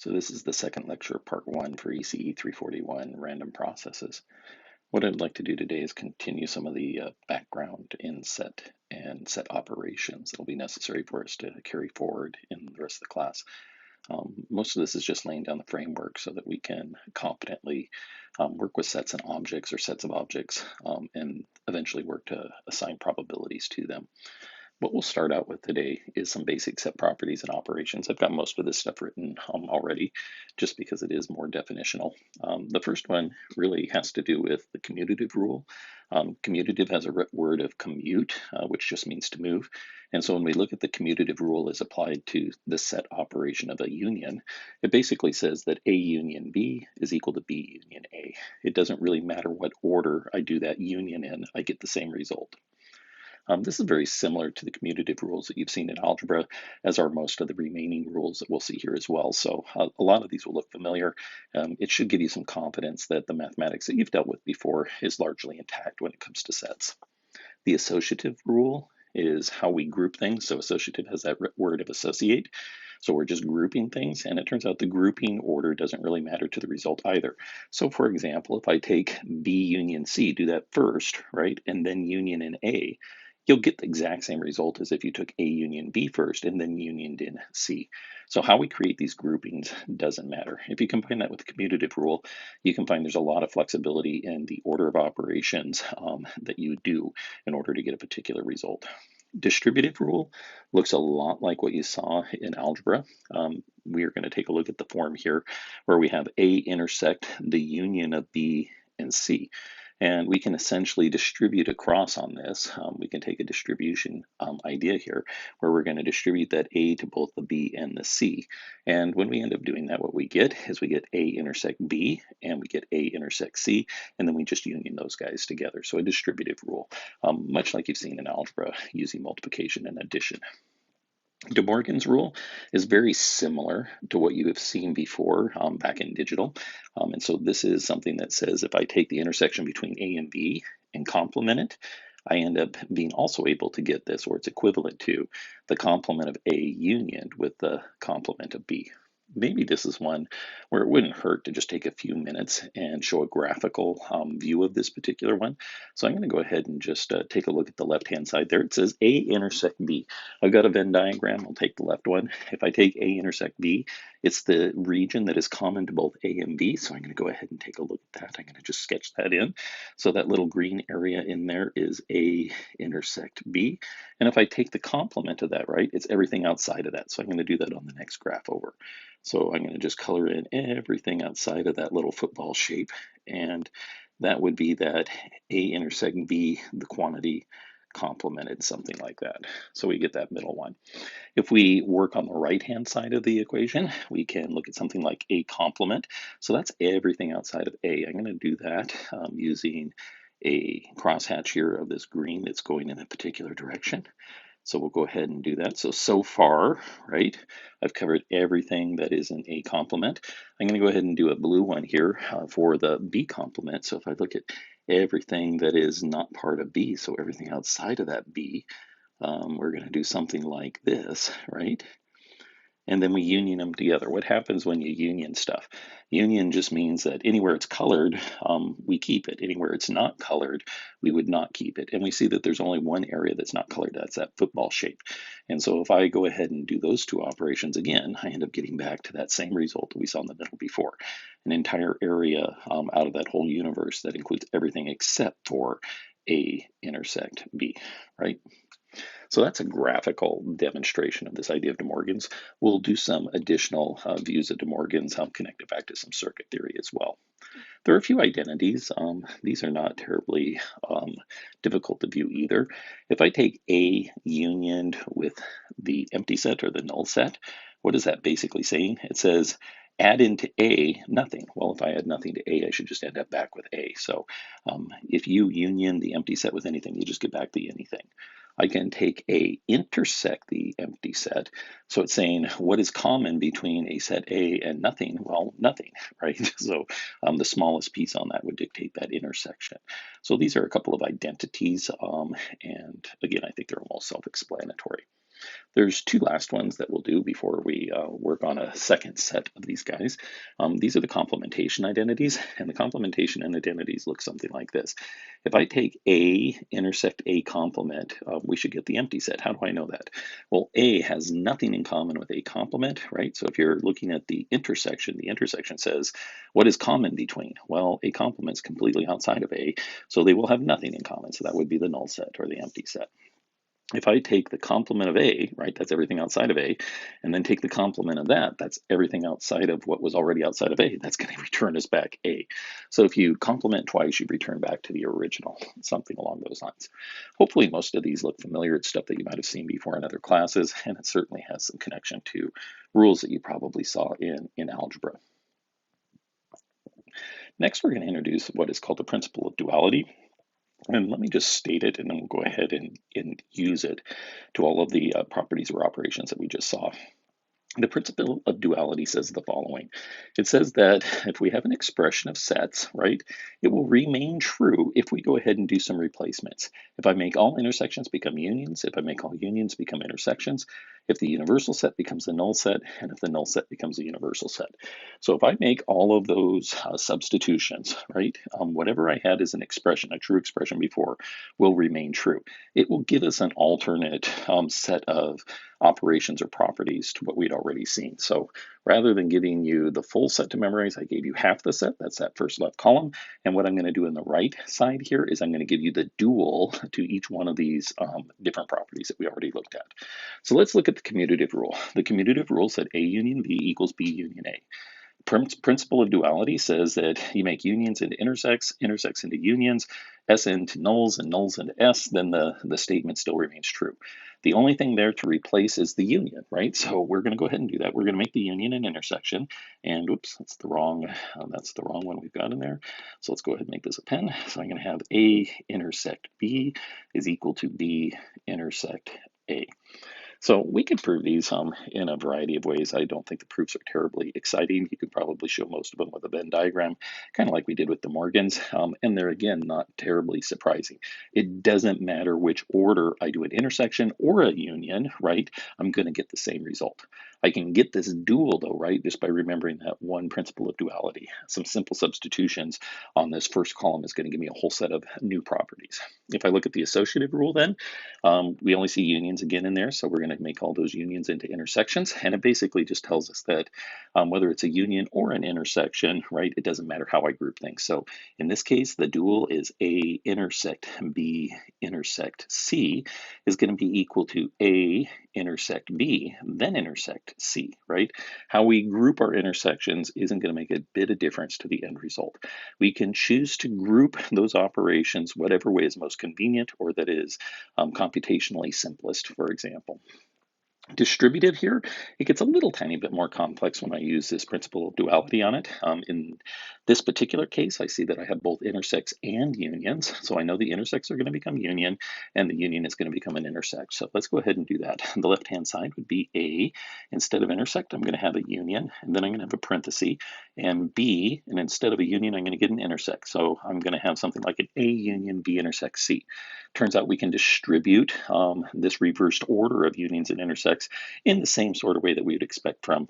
So this is the second lecture, part one for ECE 341, random processes. What I'd like to do today is continue some of the background in set and set operations that will be necessary for us to carry forward in the rest of the class. Most of this is just laying down the framework so that we can competently work with sets and objects or sets of objects and eventually work to assign probabilities to them. What we'll start out with today is some basic set properties and operations. I've got most of this stuff written already, just because it is more definitional. The first one really has to do with the commutative rule. Commutative has a root word of commute, which just means to move. And so when we look at the commutative rule as applied to the set operation of a union, it basically says that A union B is equal to B union A. It doesn't really matter what order I do that union in, I get the same result. This is very similar to the commutative rules that you've seen in algebra, as are most of the remaining rules that we'll see here as well. So a lot of these will look familiar. It should give you some confidence that the mathematics that you've dealt with before is largely intact when it comes to sets. The associative rule is how we group things. So associative has that word of associate. So we're just grouping things, and it turns out the grouping order doesn't really matter to the result either. So for example, if I take B union C, do that first, right, and then union in A, you'll get the exact same result as if you took A union B first and then unioned in C. So how we create these groupings doesn't matter. If you combine that with the commutative rule, you can find there's a lot of flexibility in the order of operations that you do in order to get a particular result. Distributive rule looks a lot like what you saw in algebra. We are going to take a look at the form here where we have A intersect the union of B and C. And we can essentially distribute across on this. We can take a distribution idea here where we're going to distribute that A to both the B and the C. And when we end up doing that, what we get is we get A intersect B and we get A intersect C, and then we just union those guys together. So a distributive rule, much like you've seen in algebra using multiplication and addition. De Morgan's rule is very similar to what you have seen before back in digital. And so this is something that says if I take the intersection between A and B and complement it, I end up being also able to get this, or it's equivalent to the complement of A union with the complement of B. Maybe this is one where it wouldn't hurt to just take a few minutes and show a graphical view of this particular one. So I'm going to go ahead and just take a look at the left-hand side there. It says A intersect B. I've got a Venn diagram. I'll take the left one. If I take A intersect B, it's the region that is common to both A and B. So I'm going to go ahead and take a look at that. I'm going to just sketch that in. So that little green area in there is A intersect B. And if I take the complement of that, right, it's everything outside of that. So I'm going to do that on the next graph over. So I'm going to just color in everything outside of that little football shape. And that would be that A intersect B, the quantity complemented, something like that. So we get that middle one. If we work on the right-hand side of the equation, we can look at something like A complement. So that's everything outside of A. I'm going to do that using a crosshatch here of this green that's going in a particular direction. So we'll go ahead and do that. So far, right, I've covered everything that is an A complement. I'm going to go ahead and do a blue one here for the B complement. So if I look at everything that is not part of B, so everything outside of that B, we're going to do something like this, right? And then we union them together. What happens when you union stuff? Union just means that anywhere it's colored, we keep it. Anywhere it's not colored, we would not keep it. And we see that there's only one area that's not colored. That's that football shape. And so if I go ahead and do those two operations again, I end up getting back to that same result that we saw in the middle before. An entire area out of that whole universe that includes everything except for A intersect B, right? So that's a graphical demonstration of this idea of De Morgan's. We'll do some additional views of De Morgan's connected back to some circuit theory as well. There are a few identities. These are not terribly difficult to view either. If I take A unioned with the empty set or the null set, what is that basically saying? It says add into A nothing. Well, if I add nothing to A, I should just end up back with A. So if you union the empty set with anything, you just get back the anything. I can take A intersect the empty set. So it's saying what is common between a set A and nothing? Well, nothing, right? So the smallest piece on that would dictate that intersection. So these are a couple of identities. And again, I think they're almost self-explanatory. There's two last ones that we'll do before we work on a second set of these guys. These are the complementation identities, and the complementation identities look something like this. If I take A intersect A complement, we should get the empty set. How do I know that? Well, A has nothing in common with A complement, right? So if you're looking at the intersection says, what is common between? Well, A complement is completely outside of A, so they will have nothing in common. So that would be the null set or the empty set. If I take the complement of A, right, that's everything outside of A, and then take the complement of that, that's everything outside of what was already outside of A, that's going to return us back A. So if you complement twice, you return back to the original, something along those lines. Hopefully most of these look familiar. It's stuff that you might have seen before in other classes, and it certainly has some connection to rules that you probably saw in algebra. Next, we're going to introduce what is called the principle of duality. And let me just state it, and then we'll go ahead and use it to all of the properties or operations that we just saw. The principle of duality says the following. It says that if we have an expression of sets, right, it will remain true if we go ahead and do some replacements. If I make all intersections become unions, if I make all unions become intersections, if the universal set becomes the null set, and if the null set becomes a universal set. So if I make all of those substitutions, right, whatever I had as an expression, a true expression before, will remain true. It will give us an alternate set of operations or properties to what we'd already seen. So rather than giving you the full set to memorize, I gave you half the set. That's that first left column. And what I'm going to do in the right side here is I'm going to give you the dual to each one of these different properties that we already looked at. So let's look at the commutative rule. The commutative rule said A union B equals B union A. Principle of duality says that you make unions into intersects, intersects into unions, S into nulls, and nulls into S, then the statement still remains true. The only thing there to replace is the union, right? So we're going to go ahead and do that. We're going to make the union an intersection, and oops, that's the wrong one we've got in there. So let's go ahead and make this a pen. So I'm going to have A intersect B is equal to B intersect A. So we could prove these in a variety of ways. I don't think the proofs are terribly exciting. You could probably show most of them with a Venn diagram, kind of like we did with De Morgan's, and they're, again, not terribly surprising. It doesn't matter which order I do an intersection or a union, right? I'm going to get the same result. I can get this dual, though, right, just by remembering that one principle of duality. Some simple substitutions on this first column is going to give me a whole set of new properties. If I look at the associative rule, then, we only see unions again in there, so we're going to make all those unions into intersections, and it basically just tells us that whether it's a union or an intersection, right, it doesn't matter how I group things. So in this case, the dual is A intersect B intersect C is going to be equal to A intersect B, then intersect C, right? How we group our intersections isn't going to make a bit of difference to the end result. We can choose to group those operations whatever way is most convenient or that is computationally simplest, for example. Distributive here, it gets a little tiny bit more complex when I use this principle of duality on it. In this particular case, I see that I have both intersects and unions. So I know the intersects are going to become union and the union is going to become an intersect. So let's go ahead and do that. The left-hand side would be A. Instead of intersect, I'm going to have a union, and then I'm going to have a parenthesis, and B, and instead of a union, I'm going to get an intersect. So I'm going to have something like an A union B intersect C. Turns out we can distribute this reversed order of unions and intersects in the same sort of way that we would expect from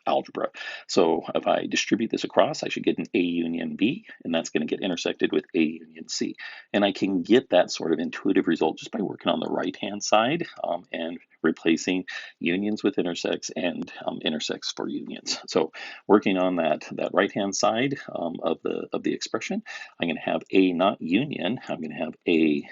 algebra. So if I distribute this across, I should get an A union B, and that's going to get intersected with A union C. And I can get that sort of intuitive result just by working on the right-hand side and replacing unions with intersects and intersects for unions. So working on that right-hand side of the expression, I'm going to have A not union. I'm going to have A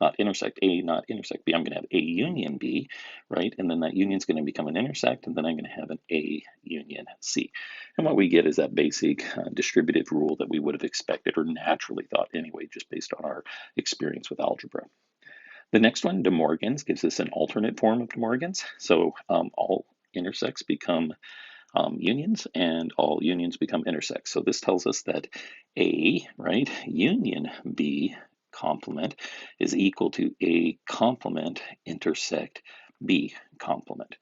not intersect A, not intersect B. I'm going to have A union B, right? And then that union is going to become an intersect, and then I'm going to have an A union C. And what we get is that basic distributive rule that we would have expected or naturally thought anyway, just based on our experience with algebra. The next one, De Morgan's, gives us an alternate form of De Morgan's. So all intersects become unions, and all unions become intersects. So this tells us that A, right, union B complement is equal to A complement intersect B complement.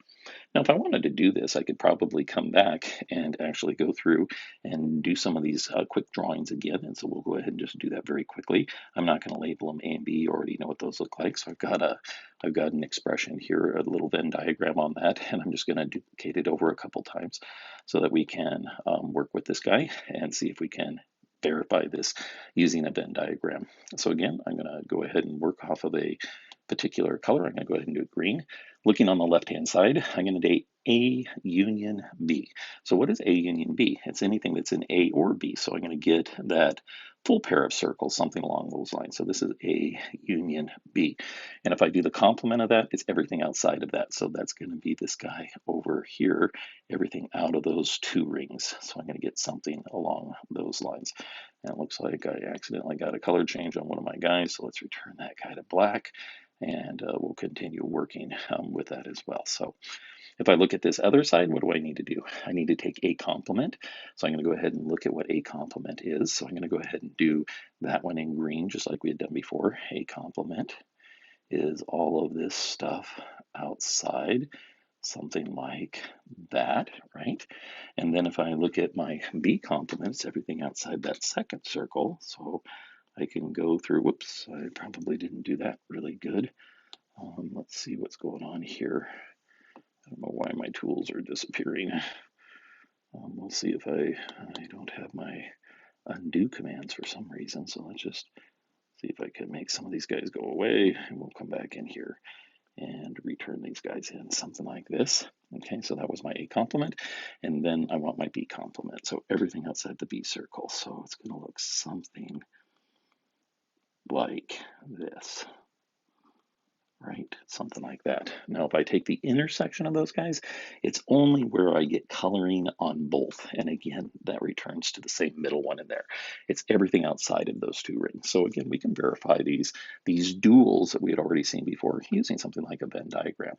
Now, if I wanted to do this, I could probably come back and actually go through and do some of these quick drawings again. And so we'll go ahead and just do that very quickly. I'm not going to label them A and B. You already know what those look like. So I've got an expression here, a little Venn diagram on that, and I'm just going to duplicate it over a couple times so that we can work with this guy and see if we can verify this using a Venn diagram. So again, I'm going to go ahead and work off of a particular color. I'm going to go ahead and do green. Looking on the left-hand side, I'm going to date A union B. So what is A union B? It's anything that's in A or B. So I'm going to get that full pair of circles, something along those lines. So this is A union B. And if I do the complement of that, it's everything outside of that. So that's going to be this guy over here, everything out of those two rings. So I'm going to get something along those lines. And it looks like I accidentally got a color change on one of my guys. So let's return that guy to black. And we'll continue working with that as well. So if I look at this other side, what do I need to do? I need to take a complement. So I'm going to go ahead and look at what a complement is. So I'm going to go ahead and do that one in green, just like we had done before. A complement is all of this stuff outside, something like that, right? And then if I look at my B complements, everything outside that second circle. So I can go through, whoops, I probably didn't do that really good. Let's see what's going on here. I don't know why my tools are disappearing. We'll see if I don't have my undo commands for some reason. So let's just see if I can make some of these guys go away, and we'll come back in here and return these guys in, something like this. Okay, so that was my A complement, and then I want my B complement. So everything outside the B circle. So it's going to look something like this. Right, something like that. Now, if I take the intersection of those guys, it's only where I get coloring on both. And again, that returns to the same middle one in there. It's everything outside of those two rings. So again, we can verify these duals that we had already seen before using something like a Venn diagram.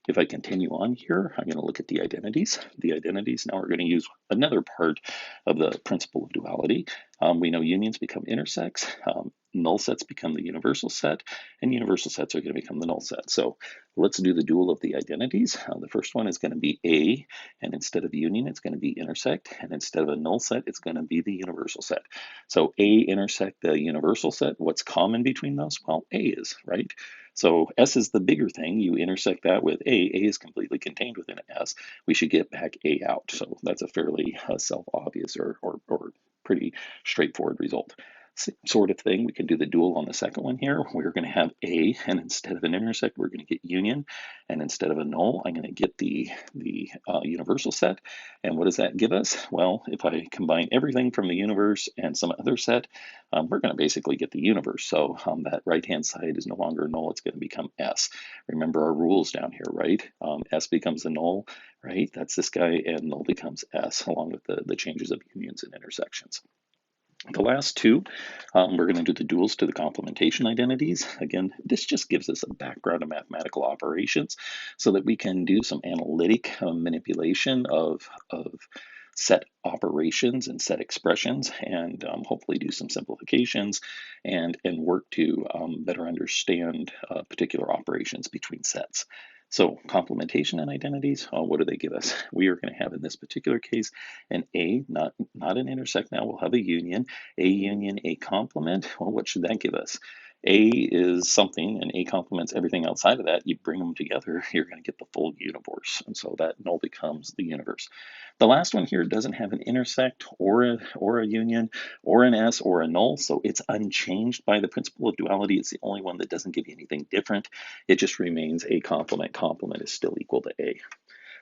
If I continue on here, I'm going to look at the identities. The identities, now we're going to use another part of the principle of duality. We know unions become intersects, null sets become the universal set, and universal sets are going to become the null set. So let's do the dual of the identities. The first one is going to be A, and instead of union, it's going to be intersect, and instead of a null set, it's going to be the universal set. So A intersect the universal set. What's common between those? Well, A is, right? So S is the bigger thing. You intersect that with A. A is completely contained within S. We should get back A out. So that's a fairly self-obvious or pretty straightforward result. Same sort of thing, we can do the dual on the second one here. We're going to have A, and instead of an intersect, we're going to get union. And instead of a null, I'm going to get the universal set. And what does that give us? Well, if I combine everything from the universe and some other set, we're going to basically get the universe. So that right-hand side is no longer null. It's going to become S. Remember our rules down here, right? S becomes a null, right? That's this guy, and null becomes S, along with the changes of unions and intersections. The last two, we're going to do the duals to the complementation identities. Again, this just gives us a background of mathematical operations so that we can do some analytic manipulation of set operations and set expressions, and hopefully do some simplifications and work to better understand particular operations between sets. So complementation and identities, what do they give us? We are going to have in this particular case an A, not an intersect now, we'll have a union. A union, A complement, well, what should that give us? A is something, and A complements everything outside of that. You bring them together, you're going to get the full universe. And so that null becomes the universe. The last one here doesn't have an intersect or a union or an S or a null, so it's unchanged by the principle of duality. It's the only one that doesn't give you anything different. It just remains A complement. Complement is still equal to A.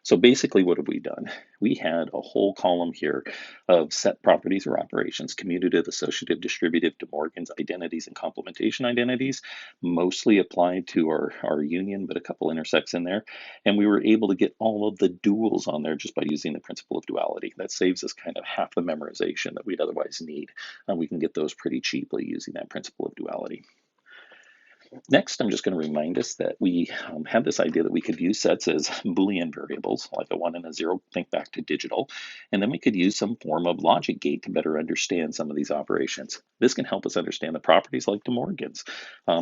So basically, what have we done? We had a whole column here of set properties or operations, commutative, associative, distributive, De Morgan's identities, and complementation identities, mostly applied to our union, but a couple intersects in there. And we were able to get all of the duals on there just by using the principle of duality. That saves us kind of half the memorization that we'd otherwise need. We can get those pretty cheaply using that principle of duality. Next, I'm just going to remind us that we had this idea that we could use sets as Boolean variables, like a 1 and a 0, think back to digital, and then we could use some form of logic gate to better understand some of these operations. This can help us understand the properties like De Morgan's.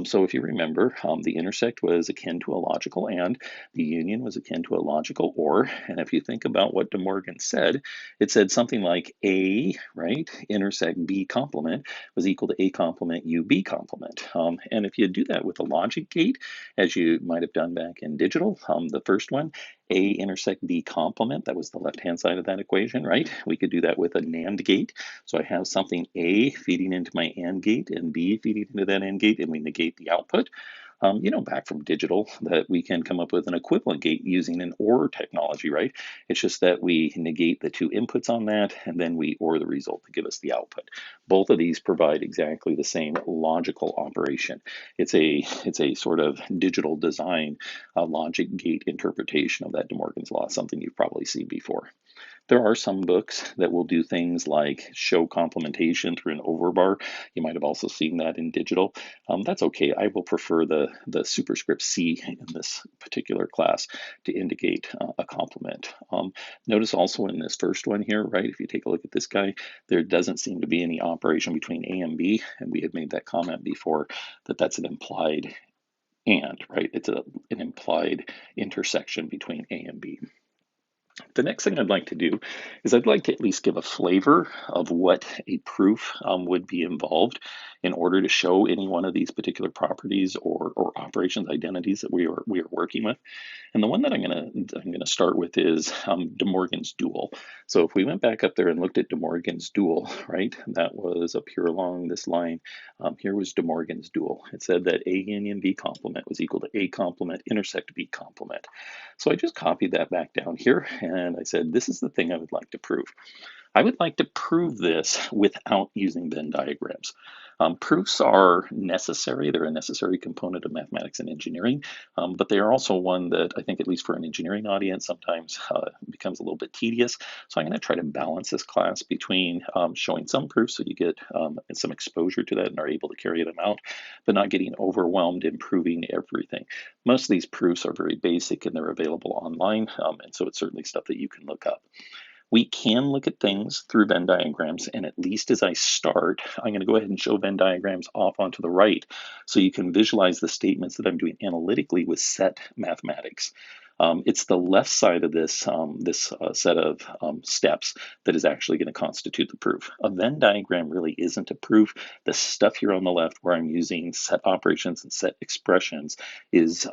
So if you remember, the intersect was akin to a logical and, the union was akin to a logical or, and if you think about what De Morgan said, it said something like A, right, intersect B complement was equal to A complement U B complement. And if you do that with a logic gate, as you might have done back in digital, the first one, A intersect B complement, that was the left-hand side of that equation, right? We could do that with a NAND gate. So I have something A feeding into my AND gate and B feeding into that AND gate, and we negate the output. You know, back from digital, that we can come up with an equivalent gate using an OR technology, right? It's just that we negate the two inputs on that, and then we OR the result to give us the output. Both of these provide exactly the same logical operation. It's a sort of digital design logic gate interpretation of that De Morgan's law, something you've probably seen before. There are some books that will do things like show complementation through an overbar. You might have also seen that in digital. That's okay. I will prefer the superscript C in this particular class to indicate a complement. Notice also in this first one here, right, if you take a look at this guy, there doesn't seem to be any operation between A and B, and we had made that comment before that that's an implied and, right? It's an implied intersection between A and B. The next thing I'd like to do is I'd like to at least give a flavor of what a proof would be involved in order to show any one of these particular properties or operations identities that we are working with. And the one that I'm gonna start with is De Morgan's dual. So if we went back up there and looked at De Morgan's dual, right, that was up here along this line. Here was De Morgan's dual. It said that A union B complement was equal to A complement intersect B complement. So I just copied that back down here, and I said, this is the thing I would like to prove. I would like to prove this without using Venn diagrams. Proofs are necessary. They're a necessary component of mathematics and engineering, but they are also one that I think, at least for an engineering audience, sometimes becomes a little bit tedious. So I'm going to try to balance this class between showing some proofs so you get some exposure to that and are able to carry them out, but not getting overwhelmed in proving everything. Most of these proofs are very basic and they're available online, and so it's certainly stuff that you can look up. We can look at things through Venn diagrams, and at least as I start, I'm going to go ahead and show Venn diagrams off onto the right so you can visualize the statements that I'm doing analytically with set mathematics. It's the left side of this set of steps that is actually going to constitute the proof. A Venn diagram really isn't a proof. The stuff here on the left where I'm using set operations and set expressions is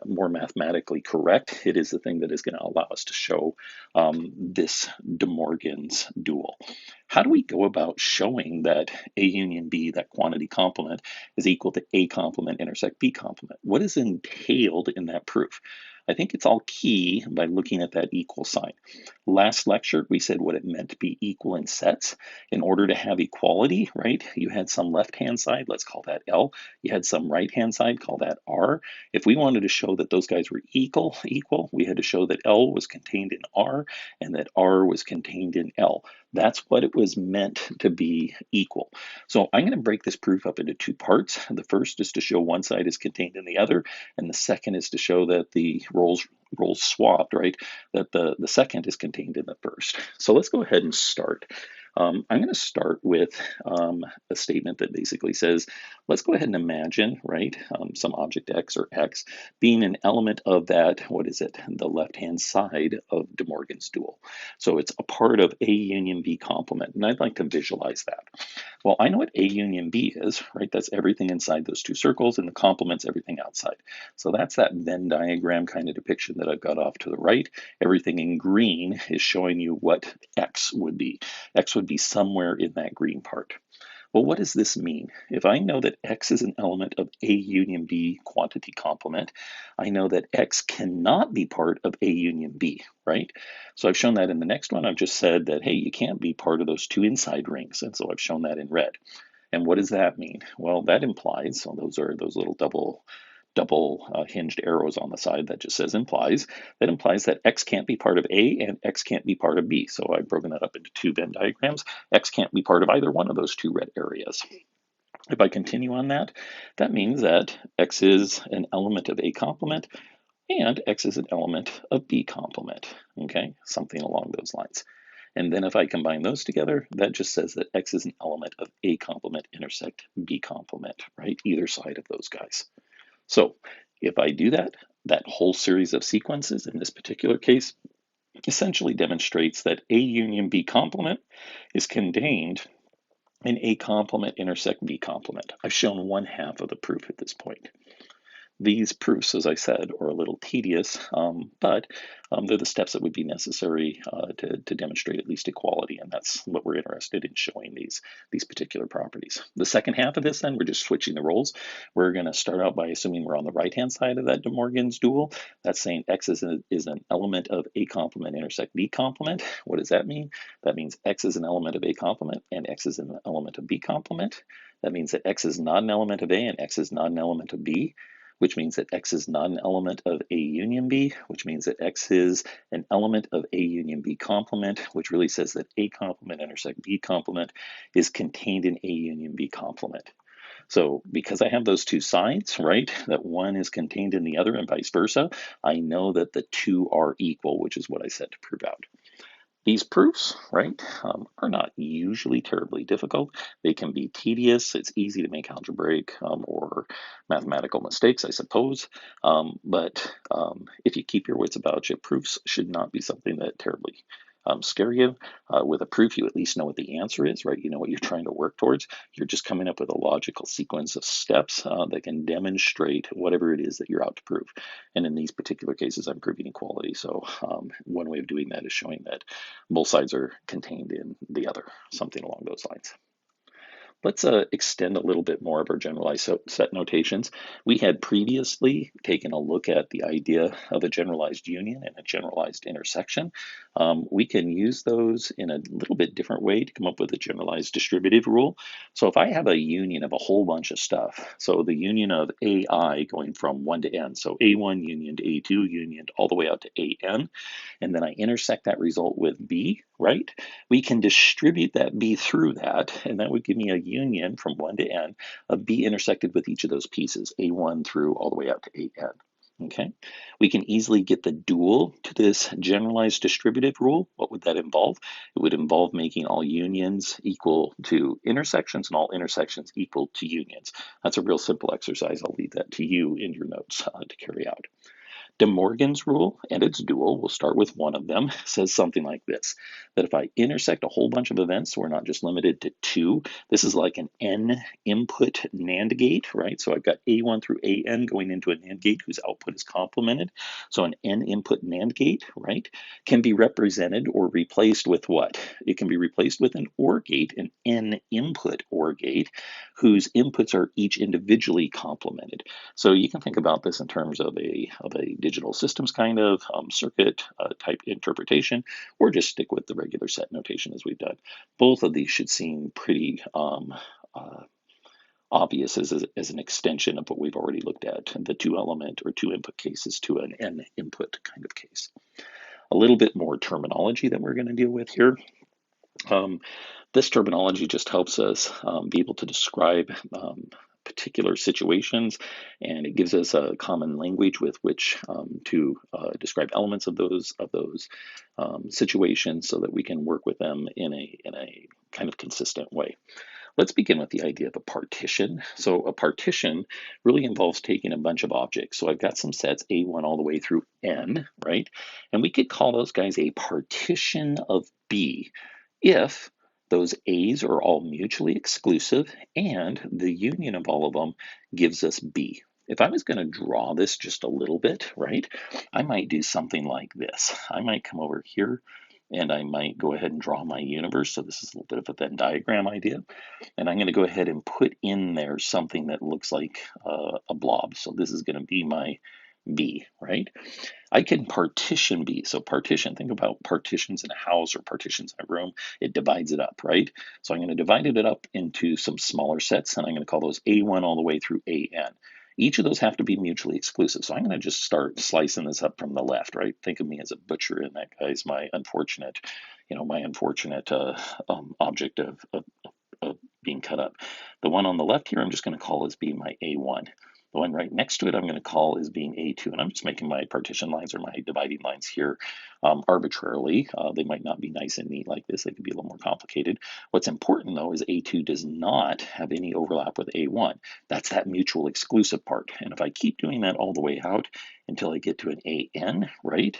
more mathematically correct. It is the thing that is going to allow us to show this De Morgan's dual. How do we go about showing that A union B, that quantity complement, is equal to A complement intersect B complement? What is entailed in that proof? I think it's all key by looking at that equal sign. Last lecture, we said what it meant to be equal in sets. In order to have equality, right, you had some left-hand side, let's call that L. You had some right-hand side, call that R. If we wanted to show that those guys were equal, we had to show that L was contained in R and that R was contained in L. That's what it was meant to be equal. So I'm going to break this proof up into two parts. The first is to show one side is contained in the other, and the second is to show that the roles swapped, right? That the second is contained in the first. So let's go ahead and start. I'm going to start with a statement that basically says, let's go ahead and imagine, right, some object X or X being an element of that, what is it, the left-hand side of De Morgan's dual. So it's a part of A union B complement, and I'd like to visualize that. Well, I know what A union B is, right? That's everything inside those two circles, and the complement's everything outside. So that's that Venn diagram kind of depiction that I've got off to the right. Everything in green is showing you what X would be. X would be somewhere in that green part. Well, what does this mean? If I know that X is an element of A union B quantity complement, I know that X cannot be part of A union B, right? So I've shown that in the next one. I've just said that, hey, you can't be part of those two inside rings. And so I've shown that in red. And what does that mean? Well, that implies, so those are those little double hinged arrows on the side that just says implies. That implies that X can't be part of A and X can't be part of B. So I've broken that up into two Venn diagrams. X can't be part of either one of those two red areas. If I continue on that, that means that X is an element of A complement and X is an element of B complement, okay? Something along those lines. And then if I combine those together, that just says that X is an element of A complement intersect B complement, right? Either side of those guys. So if I do that, that whole series of sequences in this particular case essentially demonstrates that A union B complement is contained in A complement intersect B complement. I've shown one half of the proof at this point. These proofs, as I said, are a little tedious, but they're the steps that would be necessary to demonstrate at least equality, and that's what we're interested in showing these particular properties. The second half of this, then, we're just switching the roles. We're going to start out by assuming we're on the right-hand side of that De Morgan's dual. That's saying X is an element of A complement intersect B complement. What does that mean? That means X is an element of A complement and X is an element of B complement. That means that X is not an element of A and X is not an element of B, which means that X is not an element of A union B, which means that X is an element of A union B complement, which really says that A complement intersect B complement is contained in A union B complement. So because I have those two sides, right, that one is contained in the other and vice versa, I know that the two are equal, which is what I said to prove out. These proofs, right, are not usually terribly difficult. They can be tedious. It's easy to make algebraic or mathematical mistakes, I suppose. But if you keep your wits about you, proofs should not be something that terribly scare you. With a proof, you at least know what the answer is, right? You know what you're trying to work towards. You're just coming up with a logical sequence of steps that can demonstrate whatever it is that you're out to prove. And in these particular cases, I'm proving equality. So one way of doing that is showing that both sides are contained in the other, something along those lines. Let's extend a little bit more of our generalized set notations. We had previously taken a look at the idea of a generalized union and a generalized intersection. We can use those in a little bit different way to come up with a generalized distributive rule. So if I have a union of a whole bunch of stuff, so the union of AI going from 1 to n, so A1 union to A2 union all the way out to AN, and then I intersect that result with B, right? We can distribute that B through that, and that would give me a union from 1 to n of B intersected with each of those pieces, A1 through all the way out to AN. Okay, we can easily get the dual to this generalized distributive rule. What would that involve? It would involve making all unions equal to intersections and all intersections equal to unions. That's a real simple exercise. I'll leave that to you in your notes to carry out. De Morgan's rule and its dual, we'll start with one of them, says something like this, that if I intersect a whole bunch of events, so we're not just limited to two, this is like an n input NAND gate, right? So I've got A1 through AN going into a NAND gate whose output is complemented. So an n input NAND gate, right, can be represented or replaced with what? It can be replaced with an OR gate, an n input OR gate, whose inputs are each individually complemented. So you can think about this in terms of a digital systems kind of circuit type interpretation, or just stick with the regular set notation as we've done. Both of these should seem pretty obvious as an extension of what we've already looked at, the two element or two input cases to an n input kind of case. A little bit more terminology that we're going to deal with here. This terminology just helps us be able to describe particular situations, and it gives us a common language with which to describe elements of those situations so that we can work with them in a kind of consistent way. Let's begin with the idea of a partition. So a partition really involves taking a bunch of objects. So I've got some sets A1 all the way through N, right? And we could call those guys a partition of B if those A's are all mutually exclusive and the union of all of them gives us B. If I was going to draw this just a little bit, right, I might do something like this. I might come over here and I might go ahead and draw my universe. So this is a little bit of a Venn diagram idea. And I'm going to go ahead and put in there something that looks like a blob. So this is going to be my B, right? I can partition B. So partition, think about partitions in a house or partitions in a room. It divides it up, right? So I'm going to divide it up into some smaller sets, and I'm going to call those A1 all the way through AN. Each of those have to be mutually exclusive. So I'm going to just start slicing this up from the left, right? Think of me as a butcher, and that guy's my unfortunate, object of being cut up. The one on the left here, I'm just going to call as being my A1. The one right next to it, I'm going to call as being A2, and I'm just making my partition lines or my dividing lines here arbitrarily. They might not be nice and neat like this. They could be a little more complicated. What's important, though, is A2 does not have any overlap with A1. That's that mutual exclusive part. And if I keep doing that all the way out until I get to an AN, right?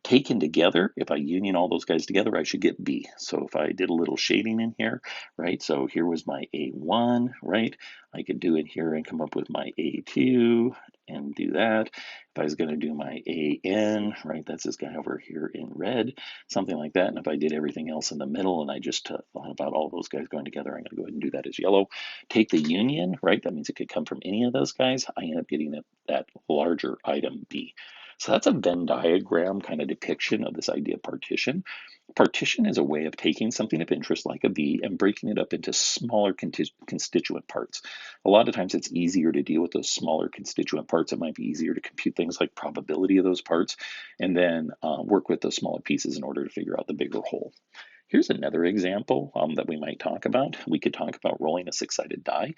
Taken together, if I union all those guys together, I should get B. So if I did a little shading in here, right? So here was my A1, right? I could do it here and come up with my A2 and do that. If I was going to do my AN, right, that's this guy over here in red, something like that. And if I did everything else in the middle and I just thought about all those guys going together, I'm going to go ahead and do that as yellow. Take the union, right? That means it could come from any of those guys. I end up getting that larger item B. So that's a Venn diagram kind of depiction of this idea of partition. Partition is a way of taking something of interest like a B and breaking it up into smaller constituent parts. A lot of times it's easier to deal with those smaller constituent parts. It might be easier to compute things like probability of those parts and then work with those smaller pieces in order to figure out the bigger whole. Here's another example that we might talk about. We could talk about rolling a six-sided die.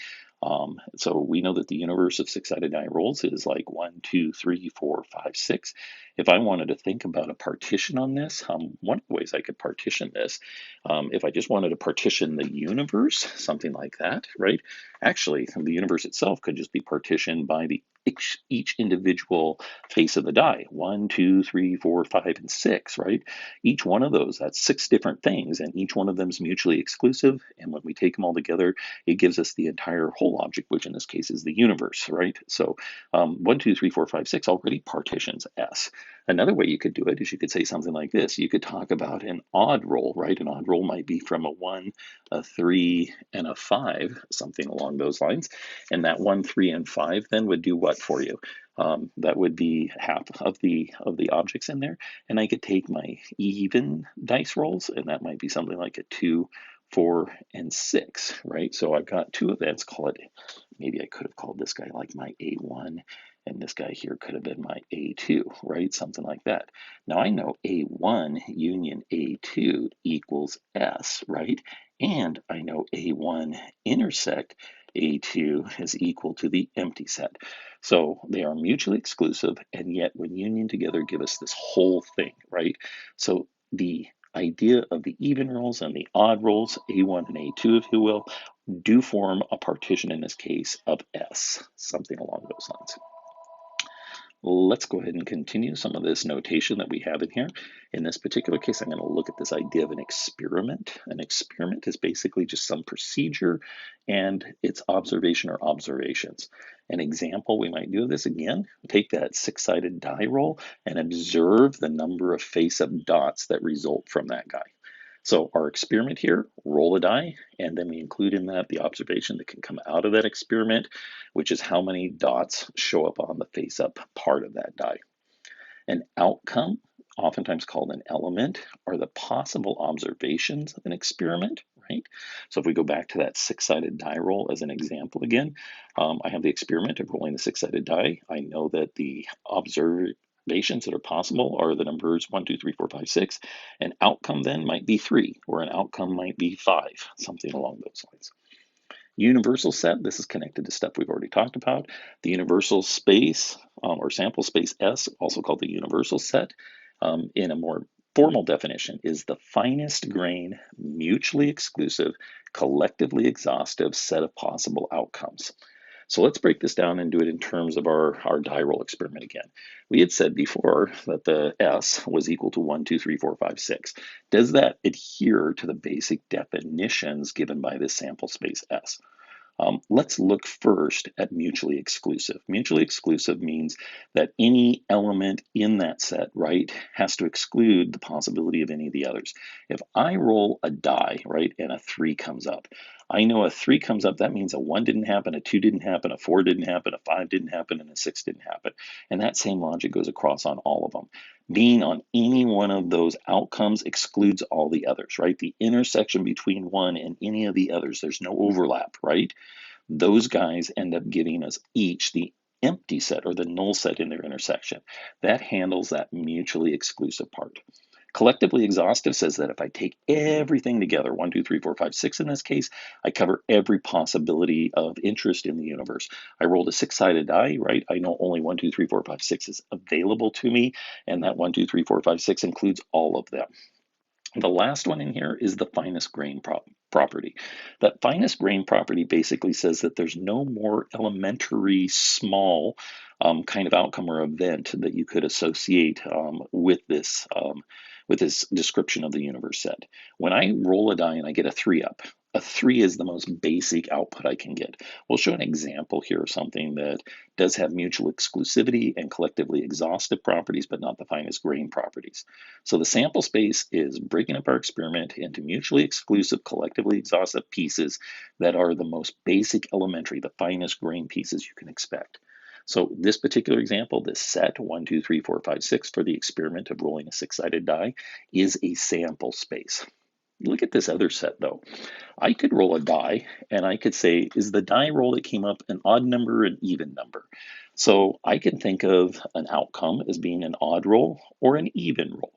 So we know that the universe of six-sided die rolls is like 1, 2, 3, 4, 5, 6. If I wanted to think about a partition on this, one of the ways I could partition this, if I just wanted to partition the universe, something like that, right? Actually, the universe itself could just be partitioned by each individual face of the die. 1, 2, 3, 4, 5, and 6, right? Each one of those, that's 6 different things, and each one of them is mutually exclusive. And when we take them all together, it gives us the entire whole object, which in this case is the universe, right? So 1, 2, 3, 4, 5, 6 already partitions S. Another way you could do it is you could say something like this. You could talk about an odd roll, right? An odd roll might be from a 1, a 3, and a 5, something along those lines. And that 1, 3, and 5 then would do what for you? That would be half of the objects in there. And I could take my even dice rolls, and that might be something like a 2, 4, and 6, right? So I've got 2 of that. Let's call it, maybe I could have called this guy like my A1, and this guy here could have been my A2, right? Something like that. Now I know A1 union A2 equals S, right? And I know A1 intersect A2 is equal to the empty set. So they are mutually exclusive, and yet when union together give us this whole thing, right? So the idea of the even rolls and the odd rolls, A1 and A2, if you will, do form a partition in this case of S, something along those lines. Let's go ahead and continue some of this notation that we have in here. In this particular case, I'm going to look at this idea of an experiment. An experiment is basically just some procedure and its observation or observations. An example we might do this again, take that six-sided die roll and observe the number of face-up dots that result from that guy. So our experiment here, roll a die, and then we include in that the observation that can come out of that experiment, which is how many dots show up on the face-up part of that die. An outcome, oftentimes called an element, are the possible observations of an experiment, right? So if we go back to that six-sided die roll as an example again, I have the experiment of rolling the six-sided die. I know that the observations that are possible are the numbers 1, 2, 3, 4, 5, 6. An outcome then might be 3, or an outcome might be 5, something along those lines. Universal set, this is connected to stuff we've already talked about. The universal space or sample space S, also called the universal set, in a more formal definition, is the finest grain, mutually exclusive, collectively exhaustive set of possible outcomes. So let's break this down and do it in terms of our die roll experiment again. We had said before that the S was equal to 1, 2, 3, 4, 5, 6. Does that adhere to the basic definitions given by this sample space S? Let's look first at mutually exclusive. Mutually exclusive means that any element in that set, right, has to exclude the possibility of any of the others. If I roll a die, right, and a 3 comes up, I know a 3 comes up, that means a 1 didn't happen, a 2 didn't happen, a 4 didn't happen, a 5 didn't happen, and a 6 didn't happen. And that same logic goes across on all of them. Being on any one of those outcomes excludes all the others, right? The intersection between one and any of the others, there's no overlap, right? Those guys end up giving us each the empty set or the null set in their intersection. That handles that mutually exclusive part. Collectively exhaustive says that if I take everything together, 1, 2, 3, 4, 5, 6 in this case, I cover every possibility of interest in the universe. I rolled a six-sided die, right? I know only 1, 2, 3, 4, 5, 6 is available to me, and that 1, 2, 3, 4, 5, 6 includes all of them. The last one in here is the finest grain property. That finest grain property basically says that there's no more elementary small kind of outcome or event that you could associate with this description of the universe set. When I roll a die and I get a 3 up, a 3 is the most basic output I can get. We'll show an example here of something that does have mutual exclusivity and collectively exhaustive properties, but not the finest grain properties. So the sample space is breaking up our experiment into mutually exclusive, collectively exhaustive pieces that are the most basic elementary, the finest grain pieces you can expect. So this particular example, this set 1, 2, 3, 4, 5, 6 for the experiment of rolling a six-sided die is a sample space. Look at this other set though. I could roll a die and I could say, is the die roll that came up an odd number or an even number? So I can think of an outcome as being an odd roll or an even roll.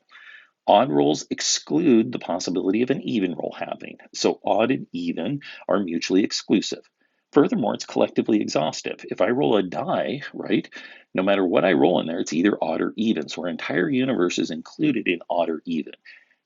Odd rolls exclude the possibility of an even roll happening. So odd and even are mutually exclusive. Furthermore, it's collectively exhaustive. If I roll a die, right, no matter what I roll in there, it's either odd or even. So our entire universe is included in odd or even.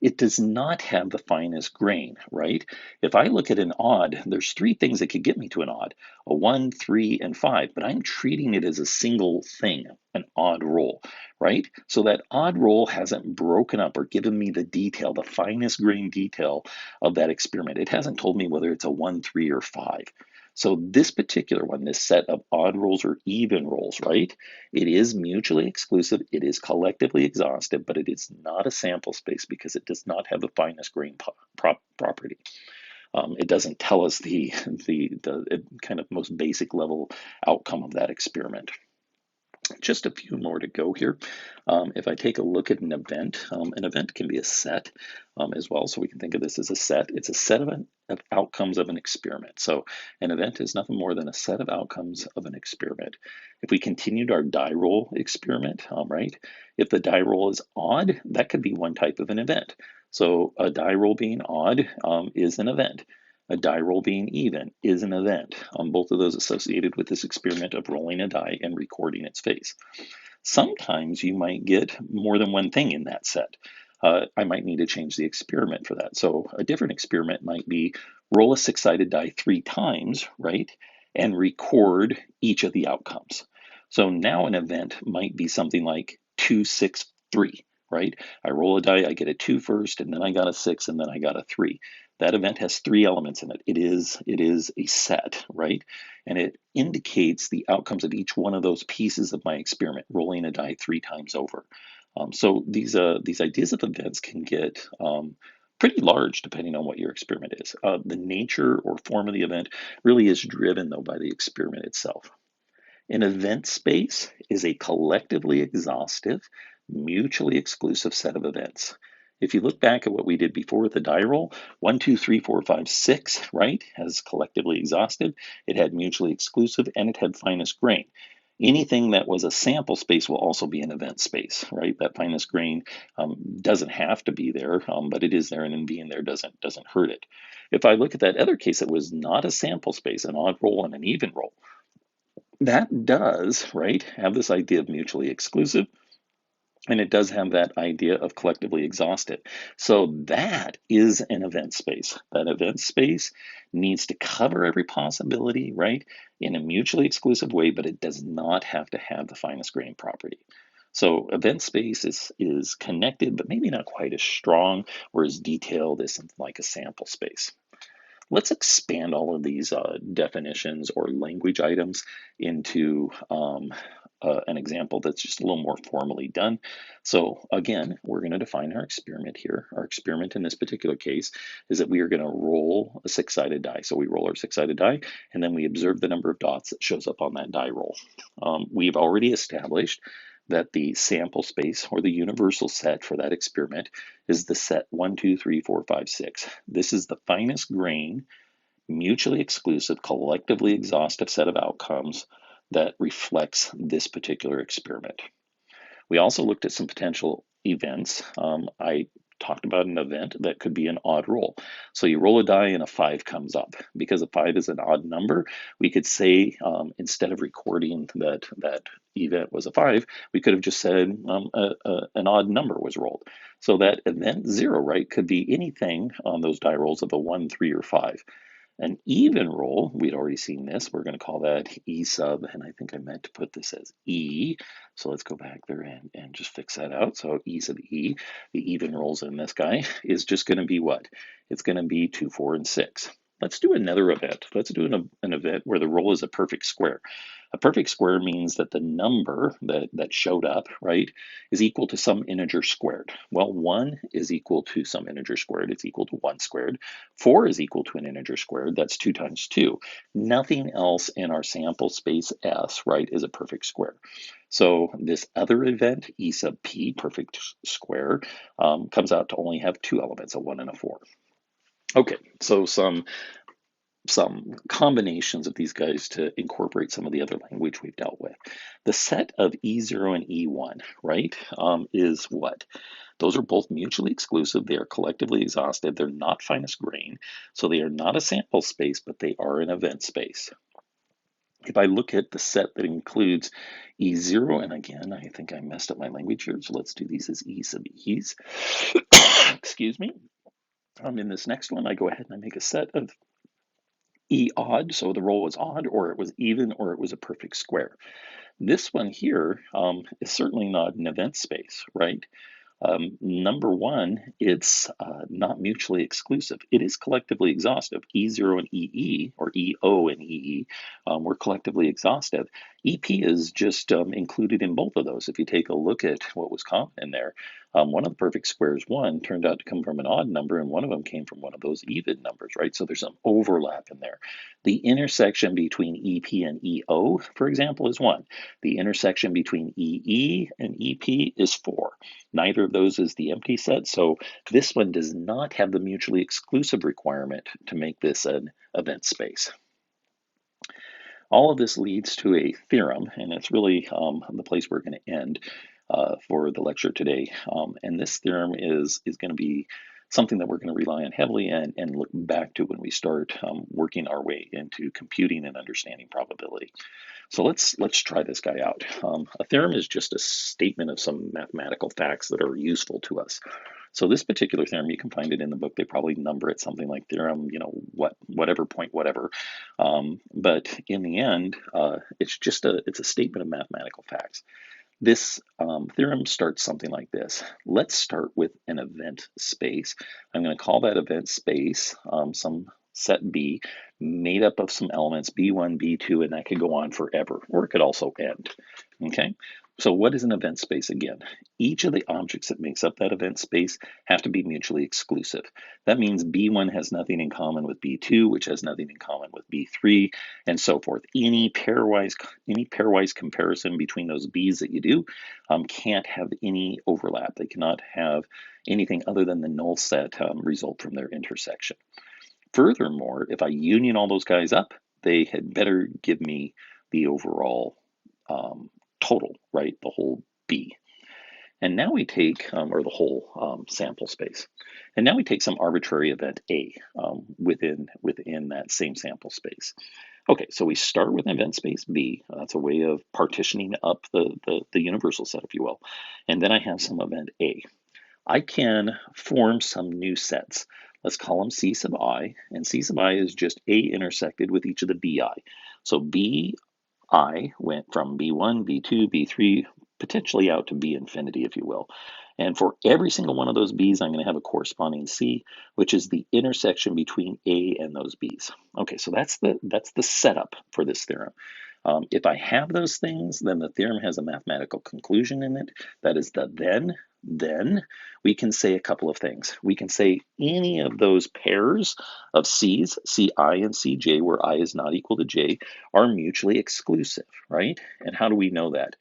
It does not have the finest grain, right? If I look at an odd, there's three things that could get me to an odd, a 1, 3, and 5, but I'm treating it as a single thing, an odd roll, right? So that odd roll hasn't broken up or given me the detail, the finest grain detail of that experiment. It hasn't told me whether it's a 1, 3, or 5. So this particular one, this set of odd rolls or even rolls, right? It is mutually exclusive, it is collectively exhaustive, but it is not a sample space because it does not have the finest grain property. It doesn't tell us the kind of most basic level outcome of that experiment. Just a few more to go here. If I take a look at an event can be a set as well. So we can think of this as a set. It's a set of outcomes of an experiment. So an event is nothing more than a set of outcomes of an experiment. If we continued our die roll experiment, right? If the die roll is odd, that could be one type of an event. So a die roll being odd is an event. A die roll being even is an event, both of those associated with this experiment of rolling a die and recording its face. Sometimes you might get more than one thing in that set. I might need to change the experiment for that. So a different experiment might be roll a six-sided die 3 times, right, and record each of the outcomes. So now an event might be something like 2, 6, 3, right? I roll a die, I get a 2 first, and then I got a 6, and then I got a 3. That event has 3 elements in it. It is a set, right? And it indicates the outcomes of each one of those pieces of my experiment, rolling a die 3 times over. So these ideas of events can get pretty large depending on what your experiment is. The nature or form of the event really is driven, though, by the experiment itself. An event space is a collectively exhaustive, mutually exclusive set of events. If you look back at what we did before with the die roll, 1, 2, 3, 4, 5, 6, right, has collectively exhaustive, it had mutually exclusive, and it had finest grain. Anything that was a sample space will also be an event space, right? That finest grain doesn't have to be there, but it is there, and in being there doesn't hurt it. If I look at that other case that was not a sample space, an odd roll and an even roll, that does, right, have this idea of mutually exclusive, and it does have that idea of collectively exhaustive. So that is an event space. That event space needs to cover every possibility, right, in a mutually exclusive way, but it does not have to have the finest grain property. So event space is connected, but maybe not quite as strong or as detailed as something like a sample space. Let's expand all of these definitions or language items into an example that's just a little more formally done. So again, we're going to define our experiment here. Our experiment in this particular case is that we are going to roll a six-sided die. So we roll our six-sided die, and then we observe the number of dots that shows up on that die roll. We've already established that the sample space or the universal set for that experiment is the set 1, 2, 3, 4, 5, 6. This is the finest grain, mutually exclusive, collectively exhaustive set of outcomes that reflects this particular experiment. We also looked at some potential events. I talked about an event that could be an odd roll. So you roll a die and a 5 comes up. Because a 5 is an odd number, we could say, instead of recording that event was a 5, we could have just said an odd number was rolled. So that event 0, right, could be anything on those die rolls of a 1, 3, or 5. An even roll, we'd already seen this, we're going to call that E sub, and I think I meant to put this as E. So let's go back there and just fix that out. So E sub E, the even rolls in this guy, is just going to be what? It's going to be 2, 4, and 6. Let's do another event. Let's do an event where the roll is a perfect square. A perfect square means that the number that showed up, right, is equal to some integer squared. Well, 1 is equal to some integer squared. It's equal to 1 squared. 4 is equal to an integer squared. That's 2 times 2. Nothing else in our sample space S, right, is a perfect square. So this other event, E sub P, perfect square, comes out to only have 2 elements, a 1 and a 4. Okay, so some combinations of these guys to incorporate some of the other language we've dealt with. The set of E0 and E1, right, is what? Those are both mutually exclusive. They are collectively exhaustive. They're not finest grain. So they are not a sample space, but they are an event space. If I look at the set that includes E0, and again, I think I messed up my language here, so let's do these as E sub E's. Excuse me. In this next one, I go ahead and I make a set of E odd, so the roll was odd, or it was even, or it was a perfect square. This one here is certainly not an event space, right? Number one, it's not mutually exclusive. It is collectively exhaustive. E0 and EE, or EO and EE, were collectively exhaustive. EP is just included in both of those. If you take a look at what was common in there, one of the perfect squares, 1, turned out to come from an odd number, and one of them came from one of those even numbers, right? So there's some overlap in there. The intersection between EP and EO, for example, is 1. The intersection between EE and EP is 4. Neither of those is the empty set, so this one does not have the mutually exclusive requirement to make this an event space. All of this leads to a theorem, and it's really the place we're going to end for the lecture today. And this theorem is going to be something that we're going to rely on heavily and look back to when we start working our way into computing and understanding probability. So let's try this guy out. A theorem is just a statement of some mathematical facts that are useful to us. So this particular theorem, you can find it in the book. They probably number it something like theorem, whatever point, whatever. But in the end, it's a statement of mathematical facts. This theorem starts something like this. Let's start with an event space. I'm going to call that event space some set B, made up of some elements, B1, B2, and that could go on forever, or it could also end. Okay, so what is an event space again? Each of the objects that makes up that event space have to be mutually exclusive. That means B1 has nothing in common with B2, which has nothing in common with B3, and so forth. Any pairwise comparison between those B's that you do can't have any overlap. They cannot have anything other than the null set result from their intersection. Furthermore, if I union all those guys up, they had better give me the overall total, right? The whole B. And now we take, or the whole sample space. And now we take some arbitrary event A within that same sample space. Okay, so we start with event space B. That's a way of partitioning up the universal set, if you will. And then I have some event A. I can form some new sets. Let's call them C sub I, and C sub I is just A intersected with each of the BI. So BI went from B1, B2, B3, potentially out to B infinity, if you will. And for every single one of those B's, I'm going to have a corresponding C, which is the intersection between A and those B's. Okay, so that's the setup for this theorem. If I have those things, then the theorem has a mathematical conclusion in it. That is the then we can say a couple of things. We can say any of those pairs of C's, Ci and Cj, where I is not equal to j, are mutually exclusive, right? And how do we know that?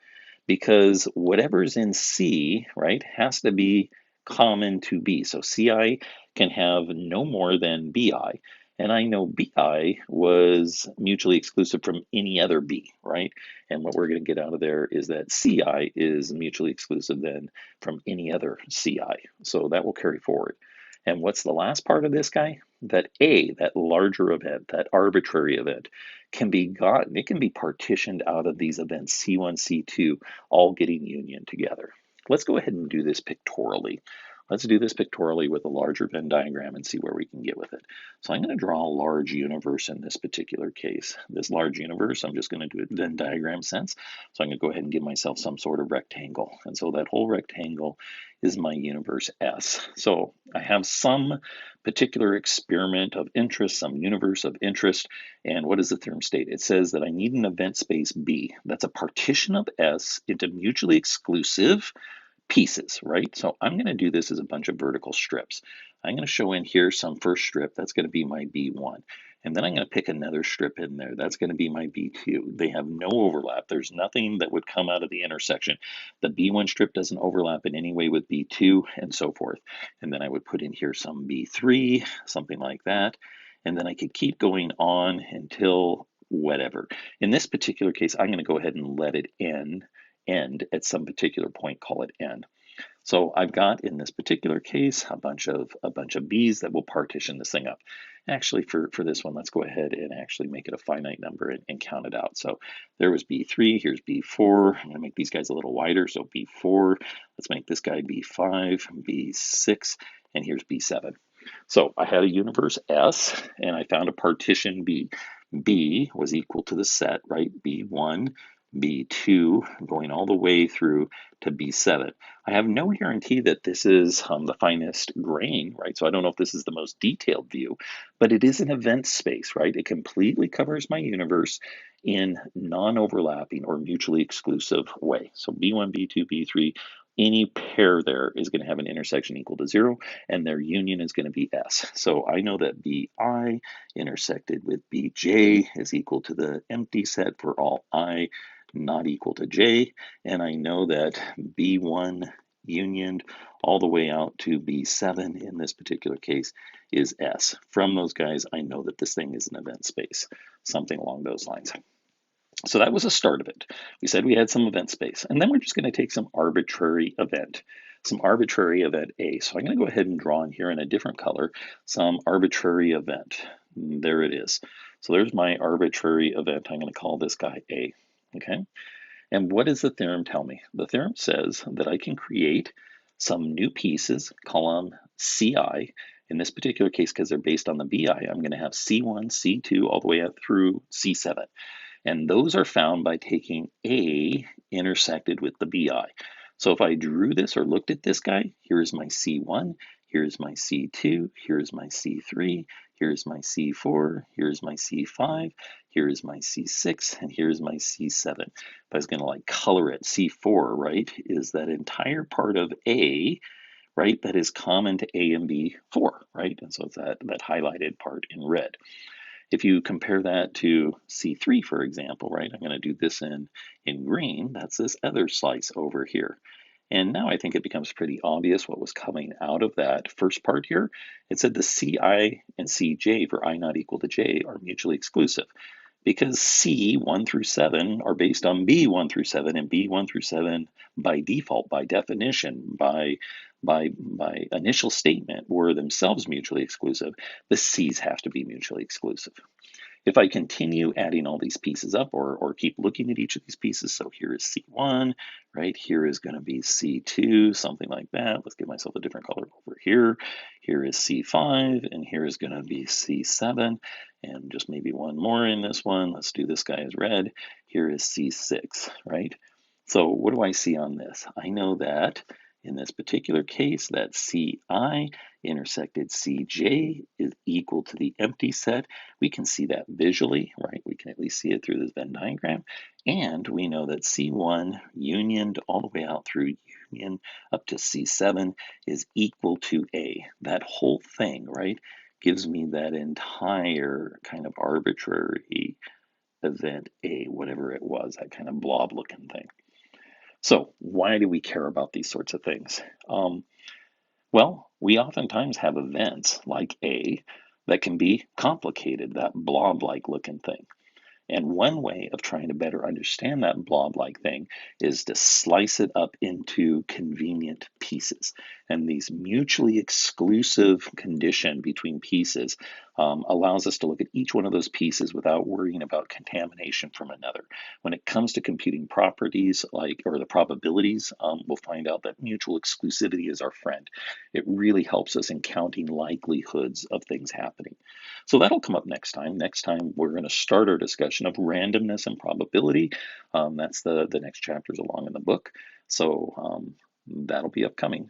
Because whatever's in C, right, has to be common to B. So Ci can have no more than Bi, And I know BI was mutually exclusive from any other B, right? And what we're going to get out of there is that CI is mutually exclusive then from any other CI. So that will carry forward. And what's the last part of this guy? That A, that larger event, that arbitrary event, can be gotten, it can be partitioned out of these events, C1, C2, all getting union together. Let's go ahead and do this pictorially. Let's do this pictorially with a larger Venn diagram and see where we can get with it. So I'm going to draw a large universe in this particular case. This large universe, I'm just going to do it Venn diagram sense. So I'm going to go ahead and give myself some sort of rectangle. And so that whole rectangle is my universe S. So I have some particular experiment of interest, some universe of interest. And what does the theorem state? It says that I need an event space B. That's a partition of S into mutually exclusive pieces, right? So I'm going to do this as a bunch of vertical strips. I'm going to show in here some first strip. That's going to be my B1. And then I'm going to pick another strip in there. That's going to be my B2. They have no overlap. There's nothing that would come out of the intersection. The B1 strip doesn't overlap in any way with B2 and so forth. And then I would put in here some B3, something like that. And then I could keep going on until whatever. In this particular case, I'm going to go ahead and let it end at some particular point, call it n. So I've got in this particular case a bunch of b's that will partition this thing up. Actually, for this one, let's go ahead and actually make it a finite number and count it out. So there was b3, here's b4. I'm going to make these guys a little wider. So b4, let's make this guy b5, b6, and here's b7. So I had a universe S, and I found a partition B. B was equal to the set, right? B1, B2, going all the way through to B7. I have no guarantee that this is the finest grain, right? So I don't know if this is the most detailed view, but it is an event space, right? It completely covers my universe in non-overlapping or mutually exclusive way. So B1, B2, B3, any pair there is going to have an intersection equal to 0, and their union is going to be S. So I know that BI intersected with BJ is equal to the empty set for all I not equal to J, and I know that B1 unioned all the way out to B7 in this particular case is S. From those guys, I know that this thing is an event space, something along those lines. So that was the start of it. We said we had some event space, and then we're just going to take some arbitrary event A. So I'm going to go ahead and draw in here in a different color some arbitrary event. There it is. So there's my arbitrary event. I'm going to call this guy A. Okay. And what does the theorem tell me? The theorem says that I can create some new pieces, call them CI. In this particular case, because they're based on the BI, I'm going to have C1, C2, all the way up through C7. And those are found by taking A intersected with the BI. So if I drew this or looked at this guy, here's my C1, here's my C2, here's my C3, here's my C4, here's my C5, here's my C6, and here's my C7. If I was going to like color it, C4, right, is that entire part of A, right, that is common to A and B4, right? And so it's that highlighted part in red. If you compare that to C3, for example, right, I'm going to do this in green. That's this other slice over here. And now I think it becomes pretty obvious what was coming out of that first part here. It said the Ci and Cj for I not equal to j are mutually exclusive because C 1 through 7 are based on B 1 through 7, and B 1 through 7 by default, by definition, by initial statement were themselves mutually exclusive. The C's have to be mutually exclusive. If I continue adding all these pieces up or keep looking at each of these pieces, so here is C1, right? Here is going to be C2, something like that. Let's give myself a different color over here. Here is C5, and here is going to be C7, and just maybe one more in this one. Let's do this guy as red. Here is C6, right? So what do I see on this? I know that in this particular case, that CI intersected CJ is equal to the empty set. We can see that visually, right? We can at least see it through this Venn diagram. And we know that C1 unioned all the way out through union up to C7 is equal to A. That whole thing, right, gives me that entire kind of arbitrary event A, whatever it was, that kind of blob looking thing. So why do we care about these sorts of things? Well, we oftentimes have events like A that can be complicated, that blob-like looking thing. And one way of trying to better understand that blob-like thing is to slice it up into convenient pieces. And these mutually exclusive condition between pieces allows us to look at each one of those pieces without worrying about contamination from another. When it comes to computing properties or the probabilities, we'll find out that mutual exclusivity is our friend. It really helps us in counting likelihoods of things happening. So that'll come up next time. Next time, we're going to start our discussion of randomness and probability. That's the next chapters along in the book. So that'll be upcoming.